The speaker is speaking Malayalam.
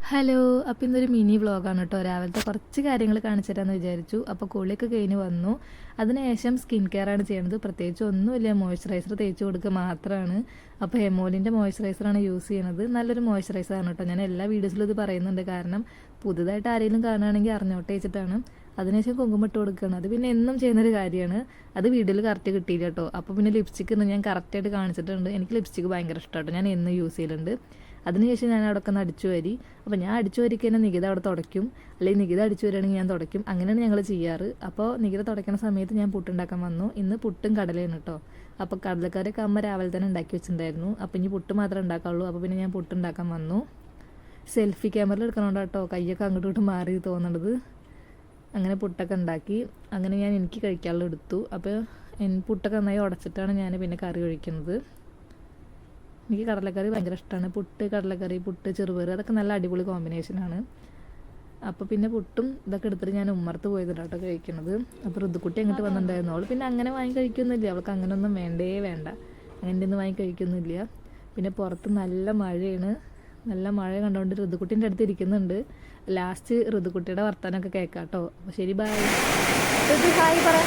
ഹലോ, അപ്പോൾ ഇന്നൊരു മിനി വ്ളോഗാണ് കേട്ടോ. രാവിലത്തെ കുറച്ച് കാര്യങ്ങൾ കാണിച്ചു തരാമെന്ന് വിചാരിച്ചു. അപ്പോൾ കുളിയൊക്കെ കഴിഞ്ഞ് വന്നു. അതിനുശേഷം സ്കിൻ കെയർ ആണ് ചെയ്യണത്. പ്രത്യേകിച്ച് ഒന്നുമില്ല, മോയ്സ്ചറൈസർ തേച്ച് കൊടുക്കുക മാത്രമാണ്. അപ്പോൾ ഹെമോലിൻ്റെ മോയ്സ്ചറൈസറാണ് യൂസ് ചെയ്യണത്. നല്ലൊരു മോയ്സ്ചറൈസറാണ് കേട്ടോ. ഞാൻ എല്ലാ വീഡിയോസിലും ഇത് പറയുന്നുണ്ട്, കാരണം പുതുതായിട്ട് ആരെങ്കിലും കാണുകയാണെങ്കിൽ അറിഞ്ഞോട്ടെ വെച്ചിട്ടാണ്. അതിനുശേഷം കുങ്കുമം ഇട്ട് കൊടുക്കുകയാണ്. അത് പിന്നെ എന്നും ചെയ്യുന്നൊരു കാര്യമാണ്. അത് വീഡിയോയിൽ കറക്റ്റ് കിട്ടിയില്ല കേട്ടോ. അപ്പോൾ പിന്നെ ലിപ്സ്റ്റിക്ക് ഇന്ന് ഞാൻ കറക്റ്റായിട്ട് കാണിച്ചിട്ടുണ്ട്. എനിക്ക് ലിപ്സ്റ്റിക്ക് ഭയങ്കര ഇഷ്ടമാണ്, ഞാൻ എന്നും യൂസ് ചെയ്യലുണ്ട്. അതിനുശേഷം ഞാൻ അവിടെ ഒന്ന് അടിച്ചു വരി. അപ്പോൾ ഞാൻ അടിച്ചു വരിക്ക് തന്നെ നികിത അവിടെ തുടയ്ക്കും, അല്ലെങ്കിൽ നികിത അടിച്ചു വരികയാണെങ്കിൽ ഞാൻ തുടയ്ക്കും. അങ്ങനെയാണ് ഞങ്ങൾ ചെയ്യാറ്. അപ്പോൾ നികിത തുടയ്ക്കുന്ന സമയത്ത് ഞാൻ പുട്ടുണ്ടാക്കാൻ വന്നു. ഇന്ന് പുട്ടും കടലയാണ് കേട്ടോ. അപ്പോൾ കടലക്കറിയൊക്കെ അമ്മ രാവിലെ തന്നെ ഉണ്ടാക്കി വെച്ചിട്ടുണ്ടായിരുന്നു. അപ്പോൾ ഇനി പുട്ട് മാത്രമേ ഉണ്ടാക്കാവുള്ളൂ. അപ്പോൾ പിന്നെ ഞാൻ പുട്ടുണ്ടാക്കാൻ വന്നു. സെൽഫി ക്യാമറയിൽ എടുക്കണോണ്ട് കേട്ടോ കയ്യൊക്കെ അങ്ങോട്ടും ഇങ്ങോട്ടും മാറി തോന്നണത്. അങ്ങനെ പുട്ടൊക്കെ ഉണ്ടാക്കി. അങ്ങനെ ഞാൻ എനിക്ക് കഴിക്കാനുള്ള എടുത്തു. അപ്പോൾ പുട്ടൊക്കെ നന്നായി ഉടച്ചിട്ടാണ് ഞാൻ പിന്നെ കറി കഴിക്കുന്നത്. എനിക്ക് കടലക്കറി ഭയങ്കര ഇഷ്ടമാണ്. പുട്ട്, കടലക്കറി, പുട്ട്, ചെറുപയർ, അതൊക്കെ നല്ല അടിപൊളി കോമ്പിനേഷനാണ്. അപ്പോൾ പിന്നെ പുട്ടും ഇതൊക്കെ എടുത്തിട്ട് ഞാൻ ഉമ്മർത്ത് പോയതിട്ടാട്ടോ കഴിക്കുന്നത്. അപ്പോൾ ഋതുക്കുട്ടി അങ്ങോട്ട് വന്നിട്ടുണ്ടായിരുന്നു. അവൾ പിന്നെ അങ്ങനെ വാങ്ങി കഴിക്കൊന്നുമില്ല, അവൾക്ക് അങ്ങനെയൊന്നും വേണ്ട, അങ്ങനെ ഒന്നും വാങ്ങി കഴിക്കൊന്നുമില്ല. പിന്നെ പുറത്ത് നല്ല മഴയാണ്. നല്ല മഴ കണ്ടുകൊണ്ട് ഋതുക്കുട്ടീൻ്റെ അടുത്ത് ഇരിക്കുന്നുണ്ട്. ലാസ്റ്റ് ഋതുക്കുട്ടിയുടെ വർത്തമാനമൊക്കെ കേൾക്കാം കേട്ടോ. അപ്പോൾ ശരി, ബൈ. ഹായ് പറ.